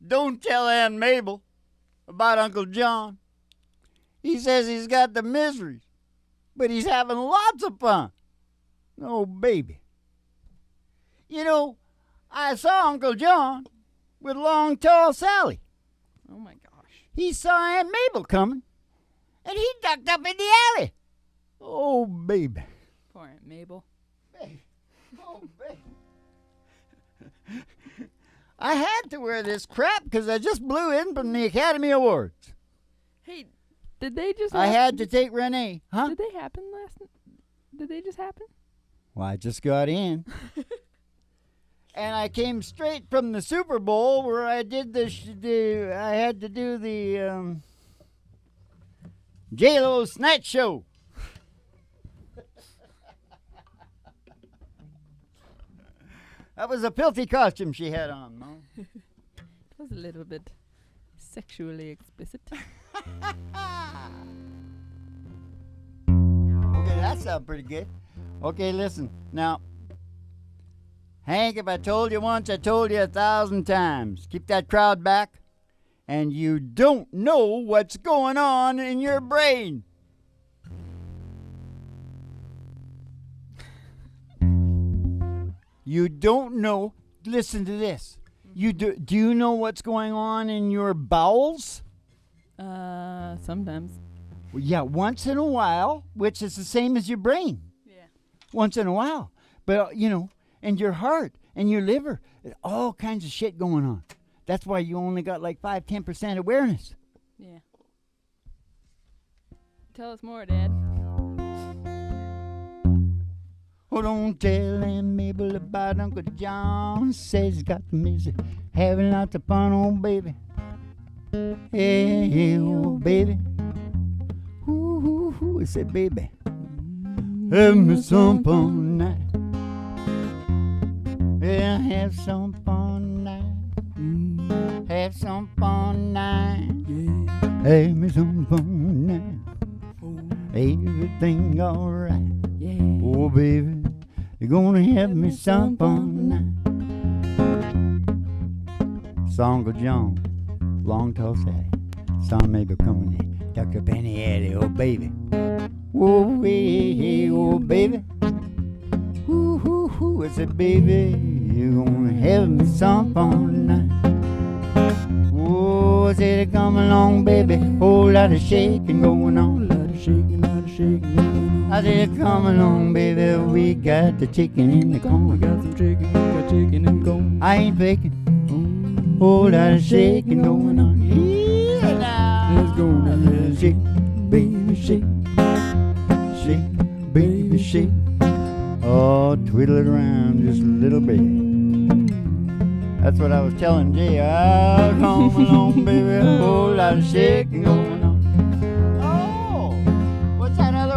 Don't tell Aunt Mabel about Uncle John. He says he's got the miseries, but he's having lots of fun. Oh, baby. You know, I saw Uncle John with long, tall Sally. Oh, my gosh. He saw Aunt Mabel coming, and he ducked up in the alley. Oh, baby. Poor Aunt Mabel. Baby. Oh, baby. I had to wear this crap because I just blew in from the Academy Awards. Hey, did they just I had to take Renee. Huh? Did they happen last night? Did they just happen? Well, I just got in. And I came straight from the Super Bowl where I did I had to do the JLO Snatch Show. That was a filthy costume she had on, Mom. It was a little bit sexually explicit. Okay, that sounds pretty good. Okay, listen. Now, Hank, if I told you once, I told you 1,000 times. Keep that crowd back, and you don't know what's going on in your brain. You don't know. Listen to this. You do you know what's going on in your bowels? Sometimes. Well, yeah, once in a while, which is the same as your brain. Yeah. Once in a while. But, and your heart and your liver, all kinds of shit going on. That's why you only got like 5-10% awareness. Yeah. Tell us more, Dad. Oh, don't tell Aunt Mabel about Uncle John. Says he's got the misery, having lots of fun, oh baby. Hey, hey, oh baby. Ooh, ooh, ooh, I said, baby, have me some fun tonight. Yeah, have some fun tonight. Have some fun tonight. Yeah. Have me some fun tonight. Everything alright. Yeah. Oh, baby, you're gonna have me some fun tonight. Saw Uncle John, long tall Sally. Saw Mabel coming in, tucked up in the alley. Oh, baby. Oh, hey, oh, baby. Ooh, ooh, ooh. I said, baby, you're gonna have me some fun tonight. Oh, I said, come along, baby. Whole lot of shaking going on. Lot of shaking, I said, come along, baby, we got the chicken in the corn. We got some chicken, we got chicken in the corn. I ain't faking. Whole lot of shaking going on. Yeah, now. Let's go now. Shake, baby, shake. Shake, baby, shake. Oh, twiddle it around just a little bit. That's what I was telling Jay. Oh, come along, baby, a whole lot of shaking going on.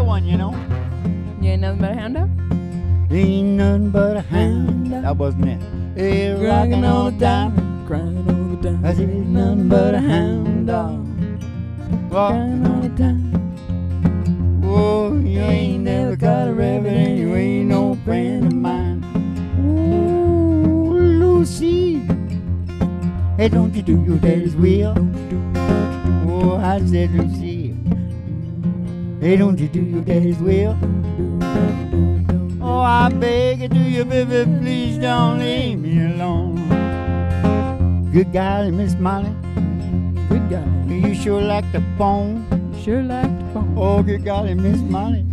One, You ain't nothing but a hound dog? Ain't nothing but a hound dog. That wasn't it. Hey, rocking all the time, crying all the time. I said, ain't nothing but a hound dog. Rocking all the time. Whoa, you ain't never got a rabbit and you ain't no friend of mine. Ooh, Lucy. Hey, don't you do your daddy's will? Oh, I said, Lucy. Hey, don't you do your daddy's will? Oh, I beg you, do you, baby, please don't leave me alone. Good golly, Miss Molly. Good golly. You sure like the phone. Sure like the phone. Oh, good golly, Miss Molly.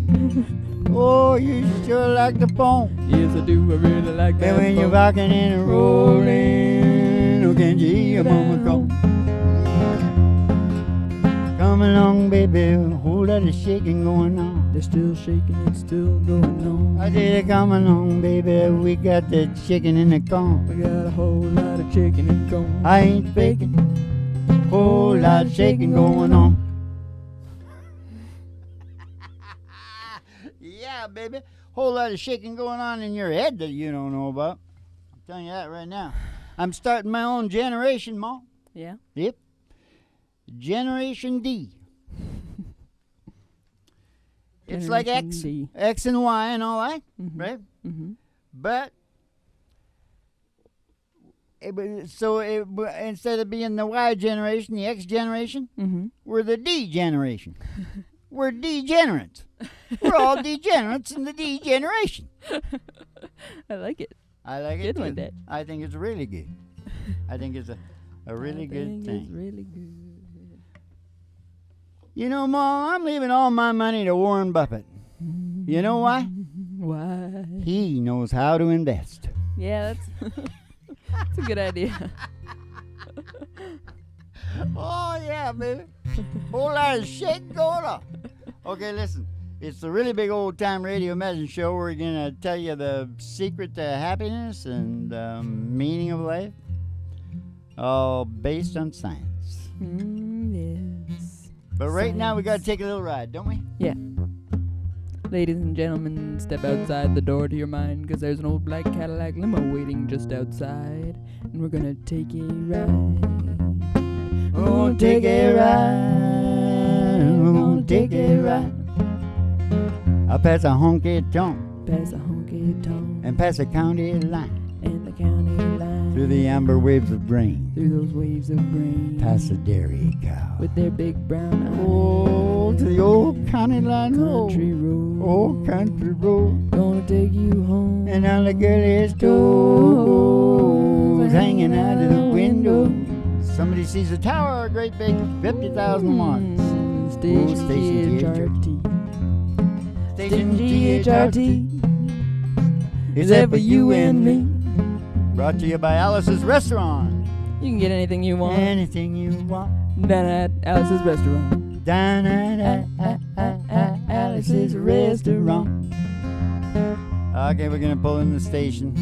Oh, you sure like the phone. Yes, I do. I really like that And when phone. you're rocking and rolling, oh, can't you hear your mama call? Come along, baby, a whole lot of shaking going on. They're still shaking, it's still going on. I said, come along, baby, we got the chicken in the corn. We got a whole lot of chicken in the corn. I ain't faking, whole lot of shaking going on. Yeah, baby, whole lot of shaking going on in your head that you don't know about. I'm telling you that right now. I'm starting my own generation, Mom. Yeah? Yep. Generation D. It's like X, D. X and Y and all that, Mm-hmm. right? Mm-hmm. But instead of being the Y generation, the X generation, we're the D generation. We're degenerates. We're all degenerates in the D generation. I like it. I like Good it one, too. Dad. I think it's really good. I think it's a really good thing. It's really good. You know, Mom, I'm leaving all my money to Warren Buffett. You know why? Why? He knows how to invest. Yeah, that's a good idea. Oh, yeah, baby. Whole lot of shit going on. Okay, listen. It's the really big old-time radio medicine show. We're going to tell you the secret to happiness and meaning of life. All based on science. Yes. But right now, we got to Science. take a little ride, don't we? Yeah. Ladies and gentlemen, step outside the door to your mind, 'cause there's an old black Cadillac limo waiting just outside, and we're gonna take a ride. We're gonna take a ride. We're gonna take a ride. I'll pass a honky-tonk Past a honky-tonk and pass a county line and the county line. through the amber waves of grain, Through those waves of grain. past the dairy cow. With their big brown eyes. Oh, to the old county line Country road. road. Old country road. Gonna take you home. And all the girlies' toes hanging out of the window. Somebody sees a tower, a great big 50,000 watts. Station Station GHRT. Station GHRT Is there for you and me. Brought to you by Alice's Restaurant. You can get anything you want Anything you want. down at Alice's Restaurant. Down at Alice's Restaurant. Okay, we're going to pull in the station.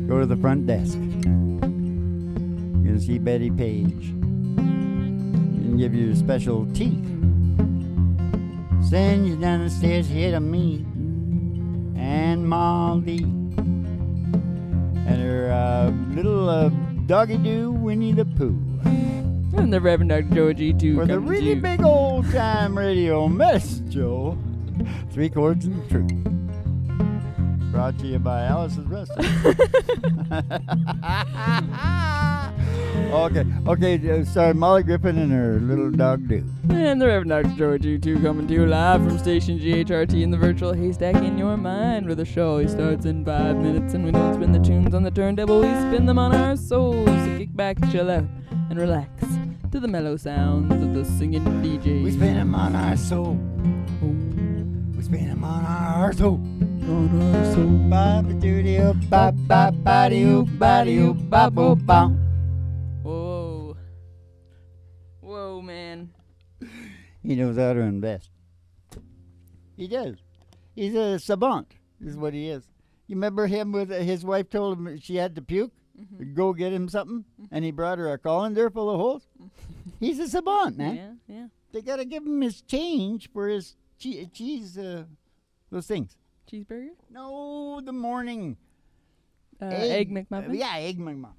Go to the front desk. You're going to see Betty Page. And give you a special tea. Send you down the stairs here to me and Molly and her little doggy-doo Winnie the Pooh. And the Reverend Dr. Joe G2 For the coming to really you. big old-time radio medicine show, 3 Chords and Truth. Brought to you by Alice's Restaurant. Okay, sorry, Molly Griffin and her little dog Doo. And the Reverend Dr. Joe G2 coming to you live from Station GHRT in the virtual haystack in your mind, where the show always starts in 5 minutes and we don't spin the tunes on the turntable, we spin them on our souls. So kick back, chill out, and relax to the mellow sounds of the singing DJ. We spin them on our soul. We spin them on our soul. On our soul. Ba-ba-doo-doo, ba-ba-ba-doo, ba-doo, ba-bo-bow. Whoa. Whoa, man. He knows how to invest. He does. He's a savant, is what he is. You remember him with his wife told him she had to puke? Go get him something? And he brought her a colander full of holes? He's a savant, man. Yeah. They got to give him his change for his cheese, those things. Cheeseburger? No, the morning. Egg McMuffin? Yeah, egg McMuffin.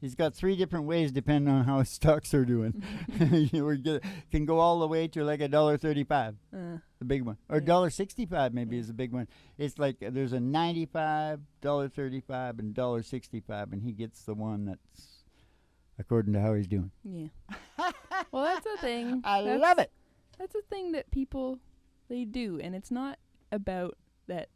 He's got 3 different ways depending on how his stocks are doing. Can go all the way to like $1.35, the big one, or $1.65 maybe is the big one. It's like there's a $95, $1.35, and $1.65, and he gets the one that's according to how he's doing. Yeah. Well, that's a thing. I love it. That's a thing that people, they do, and it's not about that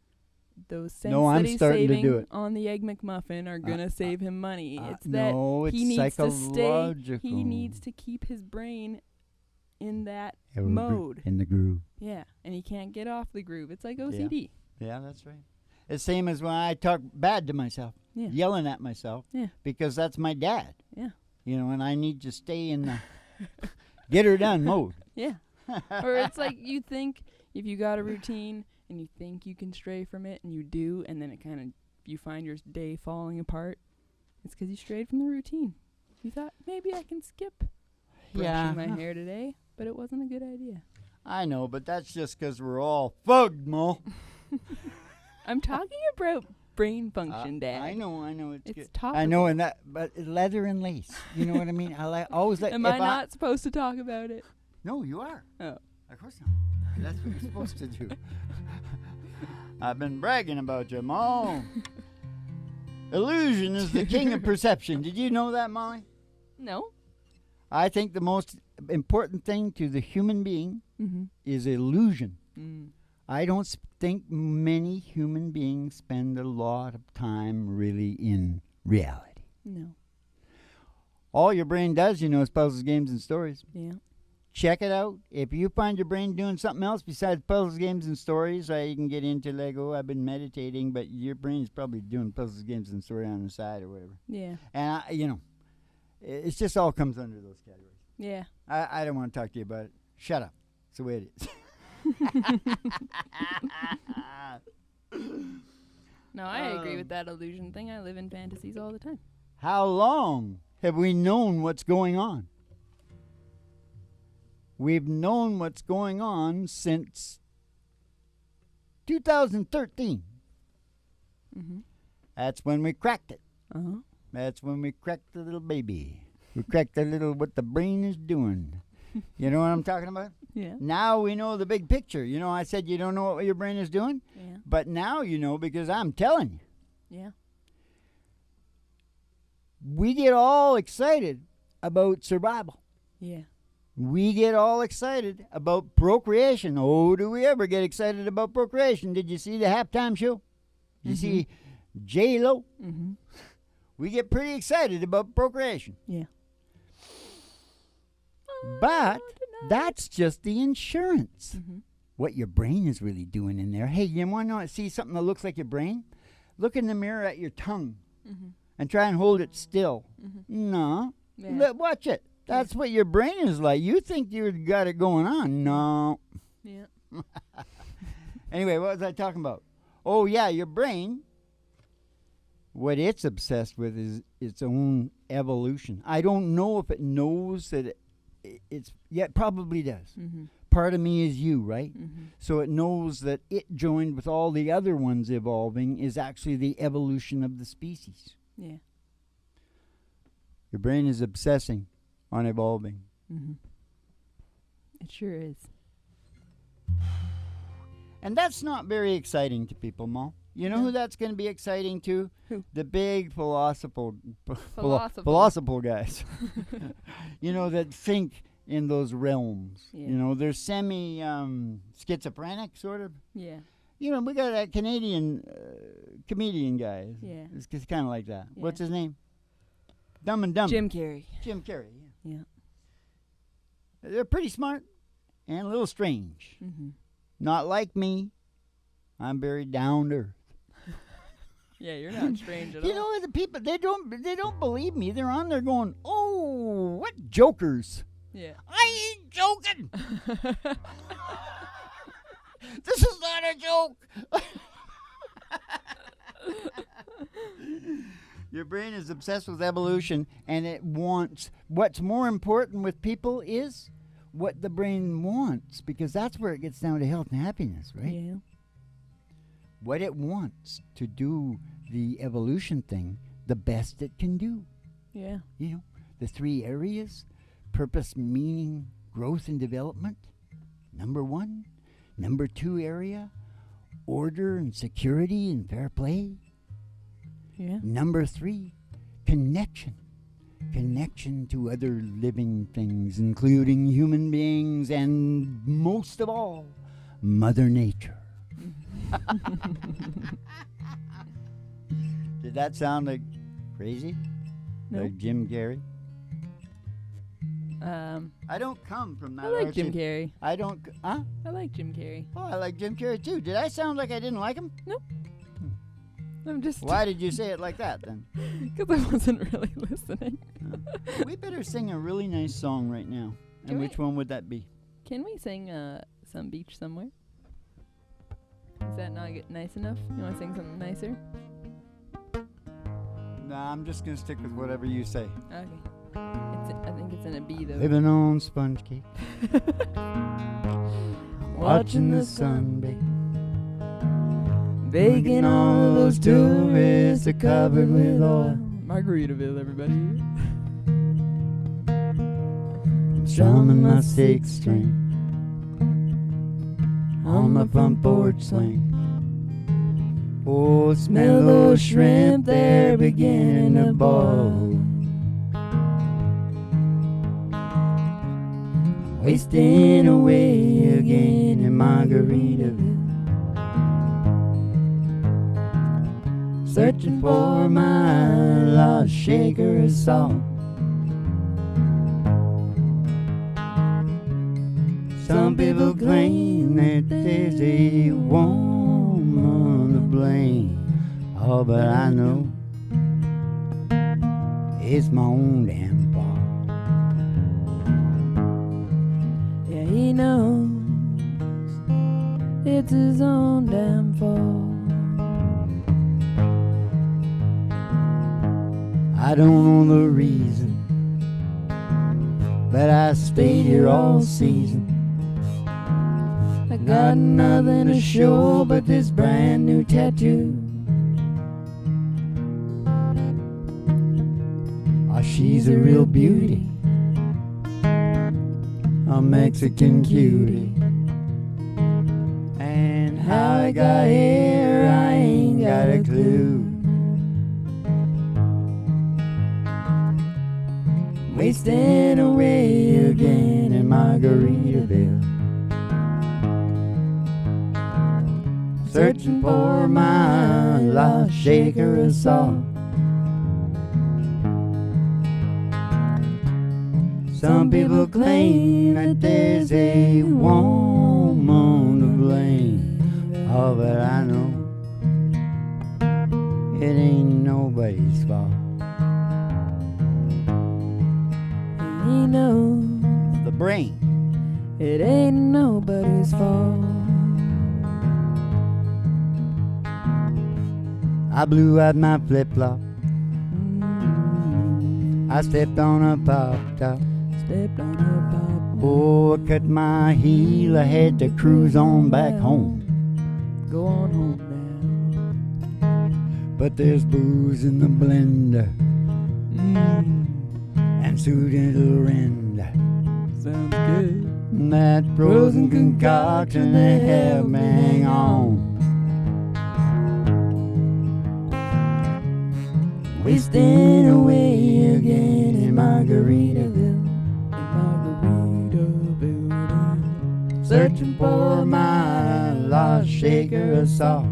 those cents No, I'm that he's starting to saving do it. on the Egg McMuffin are going to save him money. It's no, that it's he needs to stay, psychological. he needs to keep his brain in that Yeah, we're mode. in the groove. Yeah, and he can't get off the groove. It's like OCD. Yeah, that's right. It's same as when I talk bad to myself, Yeah. yelling at myself, because that's my dad. Yeah. You know, and I need to stay in the get her done mode. Yeah. Or it's like you think if you got a routine and you think you can stray from it and you do, and then it kind of, you find your day falling apart, it's because you strayed from the routine. You thought, maybe I can skip brushing my hair today, but it wasn't a good idea. I know, but that's just because we're all fugged, Mo. I'm talking about brain function, Dad. I know. It's good. topical. I know, but leather and lace. You know what I mean? Always like. Am I not supposed to talk about it? No, you are. Oh. Of course not. That's what you're supposed to do. I've been bragging about you, Mo. Illusion is the king of perception. Did you know that, Molly? No. I think the most important thing to the human being is illusion. I don't think many human beings spend a lot of time really in reality. No. All your brain does, is puzzles, games, and stories. Yeah. Check it out. If you find your brain doing something else besides puzzles, games, and stories, you can get into Lego. I've been meditating, but your brain is probably doing puzzles, games, and story on the side or whatever. Yeah. And, it's just all comes under those categories. Yeah. I don't want to talk to you about it. Shut up. It's the way it is. No, I agree with that illusion thing. I live in fantasies all the time. How long have we known what's going on? We've known what's going on since 2013. That's when we cracked it. That's when we cracked the little baby. We cracked the little what the brain is doing. You know what I'm talking about? Yeah. Now we know the big picture. I said you don't know what your brain is doing? Yeah. But now you know because I'm telling you. Yeah. We get all excited about survival. Yeah. We get all excited about procreation. Oh, do we ever get excited about procreation? Did you see the halftime show? Did you see JLO? We get pretty excited about procreation. Yeah. But that's just the insurance. What your brain is really doing in there. Hey, you want to see something that looks like your brain? Look in the mirror at your tongue and try and hold it still. No. Yeah. Watch it. That's what your brain is like. You think you've got it going on. No. Yeah. Anyway, what was I talking about? Oh, yeah, your brain, what it's obsessed with is its own evolution. I don't know if it knows that it probably does. Part of me is you, right? So it knows that it joined with all the other ones evolving is actually the evolution of the species. Yeah. Your brain is obsessing on evolving. It sure is. And that's not very exciting to people, Mo. You know who that's going to be exciting to? Who? The big philosophical guys. That think in those realms. Yeah. They're schizophrenic, sort of. Yeah. We got that Canadian comedian guy. Yeah. It's kind of like that. Yeah. What's his name? Dumb and Dumber. Jim Carrey. Jim Carrey, Yeah. They're pretty smart and a little strange. Not like me. I'm very down to earth. Yeah, you're not strange at all. The people, they don't believe me. They're on there going, oh, what jokers. Yeah. I ain't joking. This is not a joke. Your brain is obsessed with evolution, and it wants, what's more important with people is what the brain wants, because that's where it gets down to health and happiness, right? Yeah. What it wants to do the evolution thing the best it can do. Yeah. The 3 areas, purpose, meaning, growth, and development, number 1. Number 2 area, order and security and fair play. Yeah. Number 3, connection. Connection to other living things, including human beings and, most of all, Mother Nature. Did that sound like crazy? No. Like Jim Carrey? I don't come from that. I like Jim Carrey. I don't. Huh? I like Jim Carrey. Oh, I like Jim Carrey too. Did I sound like I didn't like him? Nope. I'm just. Why did you say it like that then? Because I wasn't really listening. We better sing a really nice song right now. And which one would that be? Can we sing Some Beach Somewhere? Is that not nice enough? You want to sing something nicer? Nah, I'm just going to stick with whatever you say. Okay. I think it's in a B, though. Living on sponge cake. Watching the sun bake. Baking all of those tourists are covered with oil. Margaritaville, everybody. Strumming my 6th string on my front porch swing. Oh, smell those shrimp, they're beginning to boil. Wasting away again in Margaritaville. Searching for my lost shaker of salt. Some people claim that there's a woman to blame. Oh, but I know it's my own damn fault. Yeah, he knows it's his own damn fault. I don't know the reason, but I stayed here all season. I got nothing to show but this brand new tattoo. Oh, she's a real beauty, a Mexican cutie. And how I got here, I ain't got a clue. Wasting away again in Margaritaville. Searching for my lost shaker of salt. Some people claim that there's a woman to blame. Oh, but I know it ain't nobody's fault. He knows the brain. It ain't nobody's fault. I blew out my flip-flop. I stepped on a pop-top. Oh, I cut my heel. I had to cruise on back home. Go on home now. But there's booze in the blender. And sweet little render. Sounds good. That frozen concoction they have me hang on. Wasting away again in Margaritaville. Searching for my lost shaker of salt.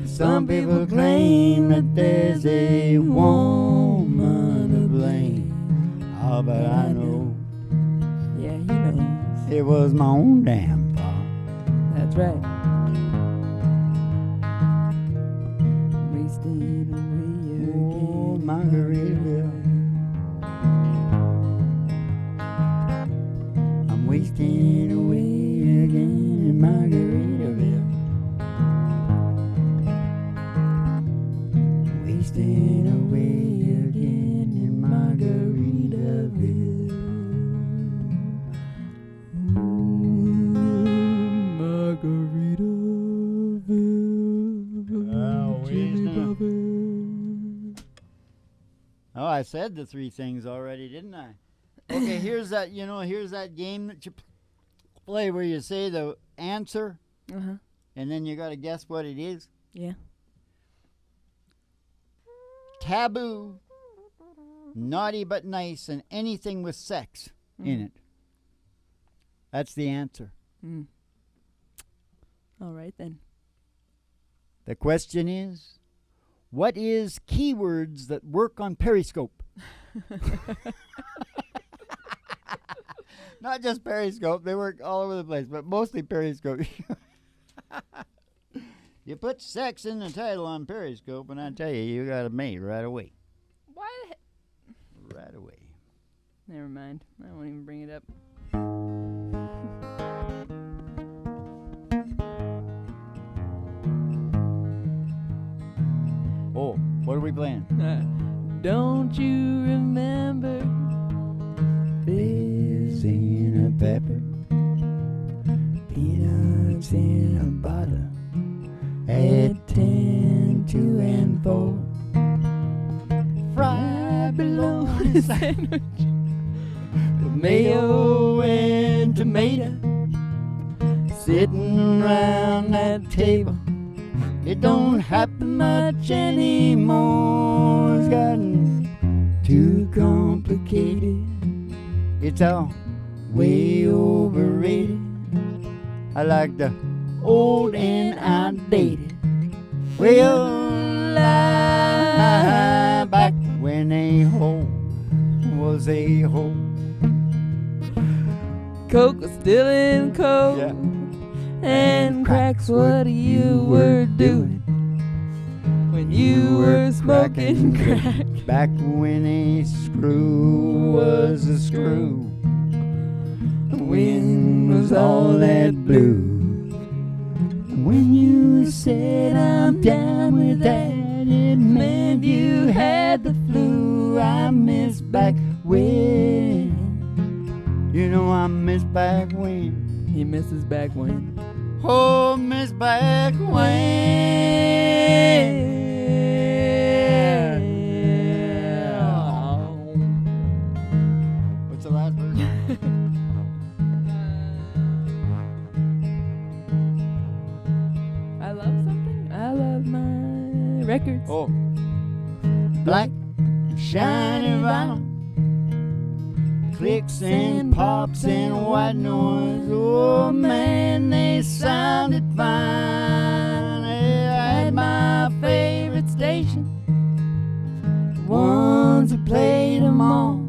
Some people claim that there's a woman to blame. Oh, but I know, yeah, he knows it was my own damn fault. That's right. Wasting away again, Margaritaville. I'm wasting away again in Margaritaville. Wasting away again in Margaritaville. Margaritaville. Oh, I said the three things already, didn't I? Okay, here's that, here's that game that you play where you say the answer, and then you got to guess what it is. Yeah. Taboo, naughty but nice, and anything with sex in it. That's the answer. All right, then. The question is, what is keywords that work on Periscope? Not just Periscope, they work all over the place, but mostly Periscope. You put sex in the title on Periscope, and I tell you, you got it made right away. Why the heck? Right away. Never mind. I won't even bring it up. Oh, what are we playing? Don't you remember this in a pepper, peanuts in a bottle, at 10, 2, and 4. Fried bologna sandwich with mayo and tomato, sitting around that table. It don't happen much anymore. It's gotten too complicated. It's all way overrated. I like the old and outdated. Well, back when a hole was a hole. Coke was still in Coke. Yeah. And crack's what you were doing when you were smoking crack. Back when a screw was a screw. The wind was all that blew. When you said I'm down with that, it meant you had the flu. I miss back when. You know I miss back when. He misses back when. Oh, miss back when. What's the last verse? I love something. I love my records. Oh. Black, shiny vinyl. Clicks and pops and white noise. Oh man, they sounded fine. I had my favorite station, the ones who played them all.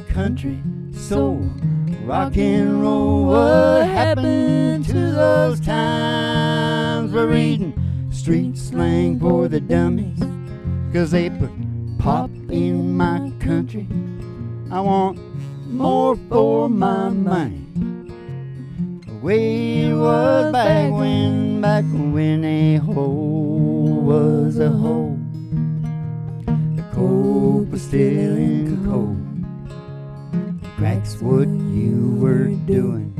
Country, soul, rock and roll. What happened to those times? We're reading street slang for the dummies, 'cause they put pop in my country. I want more for my money. The way it was back when a hole was a hole. The coke was still in coke. Crack's what you were doing.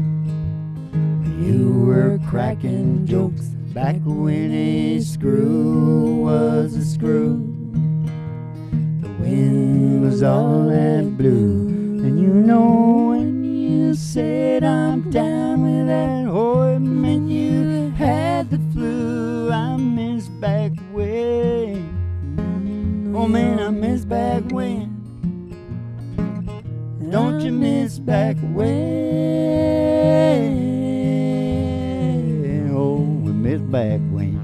You were cracking jokes back when a screw was a screw. The wind was all that blue. And you know when you said I'm down with that, oh, it meant you had the flu. I miss back when. Oh man, I miss back when. Don't you miss back when? Oh, we miss back when.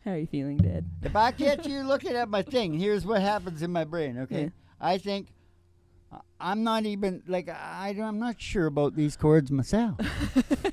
How are you feeling, Dad? If I catch you looking at my thing, here's what happens in my brain, okay? Yeah. I think I'm not even, like, I'm not sure about these chords myself,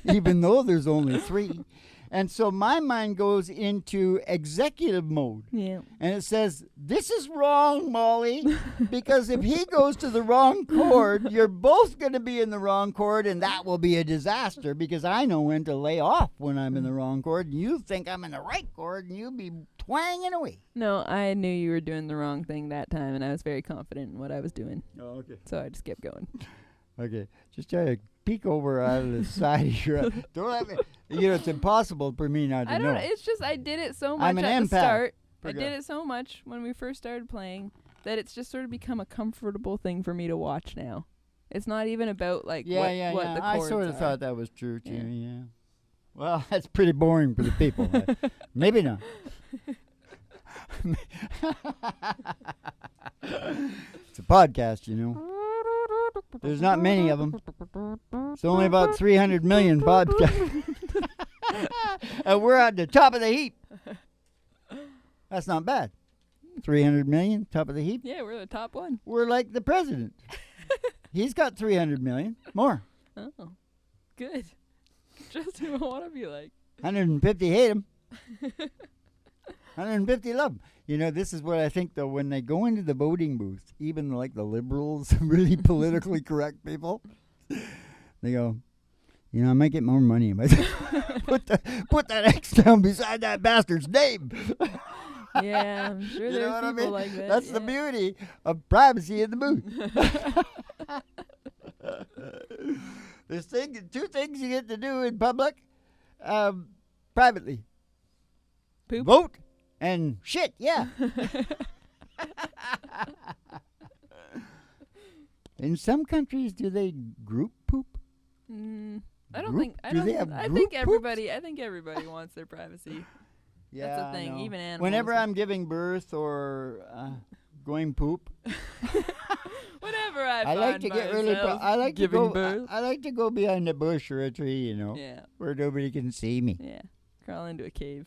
even though there's only 3. And so my mind goes into executive mode. Yeah. And it says, this is wrong, Molly, because if he goes to the wrong chord, you're both going to be in the wrong chord, and that will be a disaster because I know when to lay off when I'm in the wrong chord. And you think I'm in the right chord, and you'll be twanging away. No, I knew you were doing the wrong thing that time, and I was very confident in what I was doing. Oh, okay. So I just kept going. Okay. Just try to peek over out of the side of your... Don't let me... You know, it's impossible for me not to know. It's just I did it so much I'm an at the empath. start. I Forgot. did it so much when we first started playing that it's just sort of become a comfortable thing for me to watch now. It's not even about like what the chords I sort of are. thought that was true too. Yeah. Yeah. Well, that's pretty boring for the people. Maybe not. It's a podcast, you know. There's not many of them. It's only about 300 million podcasts. And we're at the top of the heap. That's not bad. 300 million, top of the heap. Yeah, we're the top one. We're like the president. He's got 300 million. More. Oh, good. Just who I want to be like. 150 hate him. 150 love him. You know, this is what I think, though, when they go into the voting booth, even like the liberals, really politically correct people, they go, you know, I might get more money if I put that X down beside that bastard's name. Yeah, I'm sure You there's know what I people mean? like that. That's the beauty of privacy in the booth. There's two things you get to do in public, privately. Poop? Vote and shit, yeah. In some countries, do they group poop? I don't Group? think. I Do don't. they have I group think poops? everybody. I think everybody wants their privacy. Yeah, That's the I thing. know. Even animals. Whenever I'm giving birth or going poop, Whenever I I like find to get really. myself I like to giving go. birth. I like to go behind a bush or a tree, Yeah. where nobody can see me. Yeah. Crawl into a cave.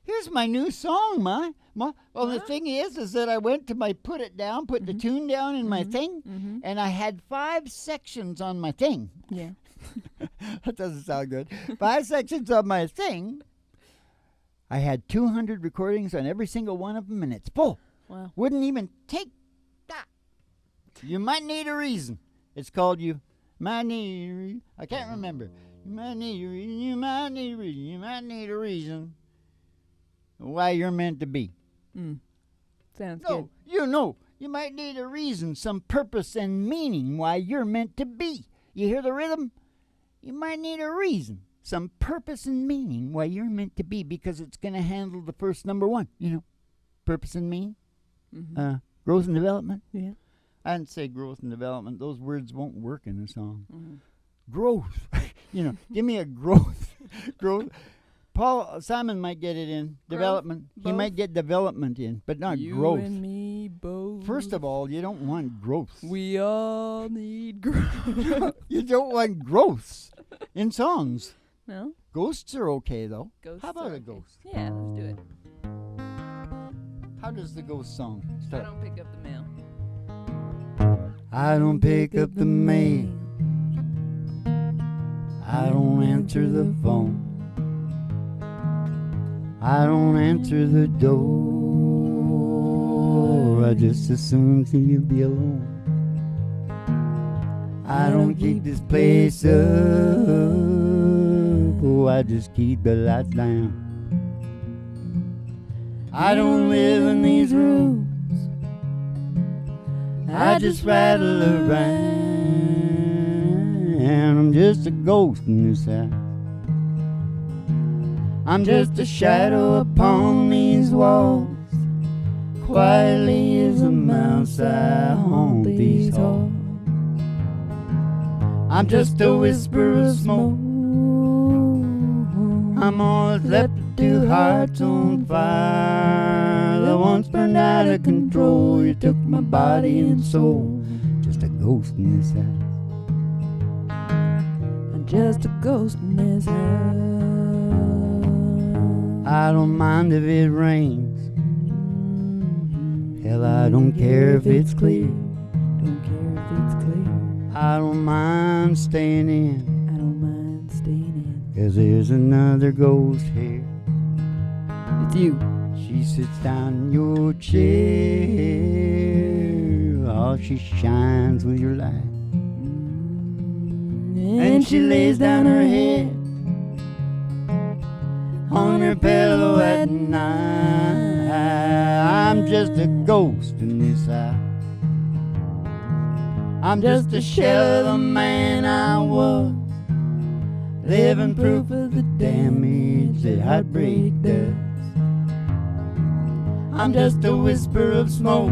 Here's my new song, Ma. Well, the What? thing is that I went to my put the tune down in my thing, Mm-hmm. and I had 5 sections on my thing. Yeah. That doesn't sound good. 5 sections on my thing. I had 200 recordings on every single one of them, and it's full. Wow. Wouldn't even take that. You might need a reason. It's called You Might Need a Reason. I can't remember. You might need a reason. You might need a reason. You might need a reason why you're meant to be. Sounds No, good. you might need a reason, some purpose and meaning why you're meant to be. You hear the rhythm? You might need a reason, some purpose and meaning why you're meant to be, because it's going to handle the first number 1, purpose and meaning, growth and development. Yeah. I didn't say growth and development. Those words won't work in a song. Mm-hmm. Growth. Give me a growth. Growth. Simon might get it in. Growth, Development. He both. might get development in, but not You growth. and me both. First of all, you don't want growth. we all need growth. You don't want growths in songs. No? Ghosts are okay, though. Ghosts How about are a okay. ghost? Yeah, let's do it. How does the ghost song I start? don't pick up the mail. I don't pick up the mail. I don't answer the phone. I don't answer the door. I just assume you'll be alone. I don't keep this place up. Oh, I just keep the lights down. I don't live in these rooms. I just rattle around. I'm just a ghost in this house. I'm just a shadow upon these walls. Quietly as a mouse I haunt these halls. I'm just a whisper of smoke. I'm all that's left of 2 hearts on fire that once burned out of control. You took my body and soul. Just a ghost in this house. I'm just a ghost in this house. I don't mind if it rains. Hell, I don't care if it's clear. Don't care if it's clear. I don't mind staying in, I don't mind staying in. 'cause there's another ghost here. It's you. She sits down in your chair. Oh, she shines with your light. And she lays down her head on her pillow at night. I'm just a ghost in this house. I'm just a shell of the man I was, living proof of the damage that heartbreak does. I'm just a whisper of smoke.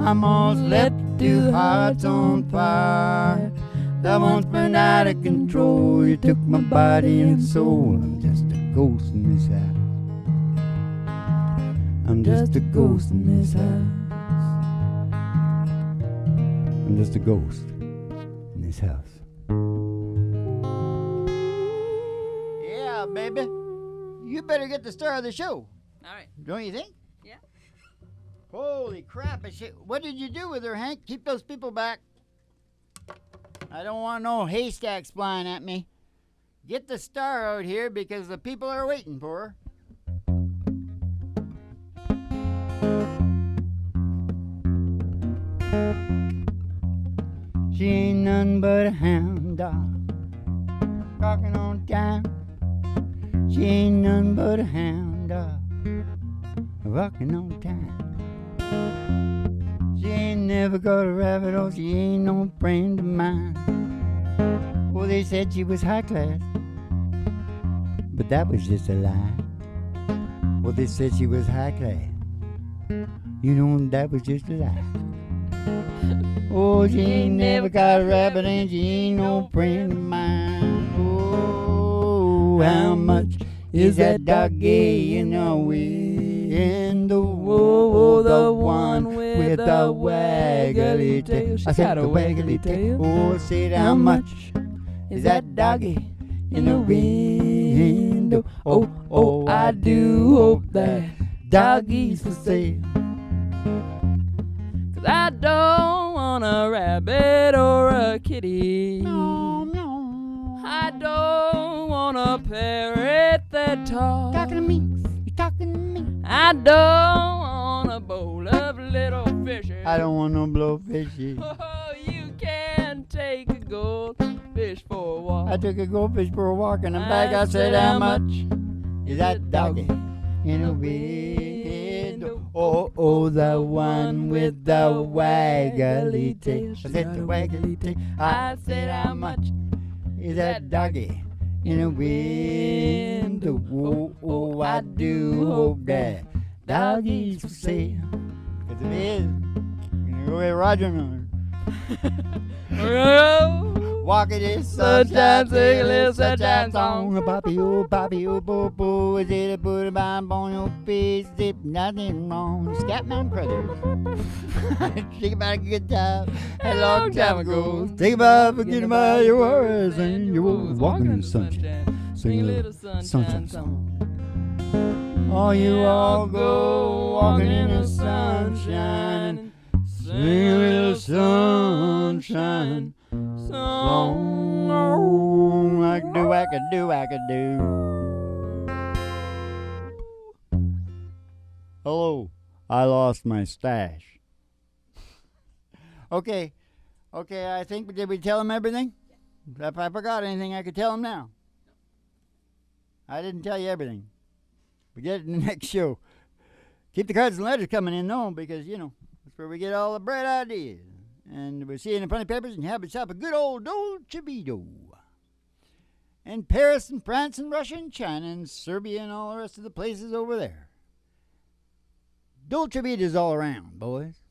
I'm all left with 2 hearts on fire that once burned out of control. You took my body and soul. I'm just a ghost in this house. I'm just a ghost in this house. I'm just a ghost in this house. Yeah, baby. You better get the star of the show. All right. Don't you think? Yeah. Holy crap. What did you do with her, Hank? Keep those people back. I don't want no haystacks flying at me. Get the star out here because the people are waiting for her. She ain't nothing but a hound dog, barking on time. She ain't nothing but a hound dog, barking on time. She ain't never got a rabbit, or she ain't no friend of mine. Well, they said she was high class, but that was just a lie. Well, they said she was high class. You know, that was just a lie. Oh, she ain't never caught a rabbit and she ain't no friend of mine. Oh, how much is that doggy in the window? Oh, the one with the waggly tail. I said the waggly tail. Oh, said how much is that doggy in the window? Oh, oh, I do hope that doggy's for sale. 'Cause I don't want a rabbit or a kitty. I don't want a parrot that talks. Talking to me, you talking to me. I don't want a bowl of little fishes. I don't want no blowfishy. Oh, you can take a goldfish for a walk. I took a goldfish for a walk and I'm back. I said, how much is that doggy in the window? Oh, oh, the one with the waggly tail. I said the waggly tail. I said, how much is that doggy in the window? Oh, oh, I do hope that doggy's for sale. 'Cause if it is, I'm gonna go with Roger Miller. Walking this sunshine, sing a little sunshine song. Poppy, oh, boo, boo. Is it a booty bomb on your face? If nothing wrong. Scatman Brothers. Think about a good time a long time ago. Think about forgetting about your worries and your woes. Walking in the sunshine, sing a little sunshine song. Oh, you all go walking in the sunshine. Sing a little sunshine song. I could do, I could do, I could do. Hello, I lost my stash. Okay, I think, did we tell him everything? If I forgot anything, I could tell him now. I didn't tell you everything. We get it in the next show. Keep the cards and letters coming in, though, because, you know, that's where we get all the bright ideas. And we'll see you in the funny papers and have yourself a good old Dolce Vita. And Paris and France and Russia and China and Serbia and all the rest of the places over there. Dolce Vita's all around, boys.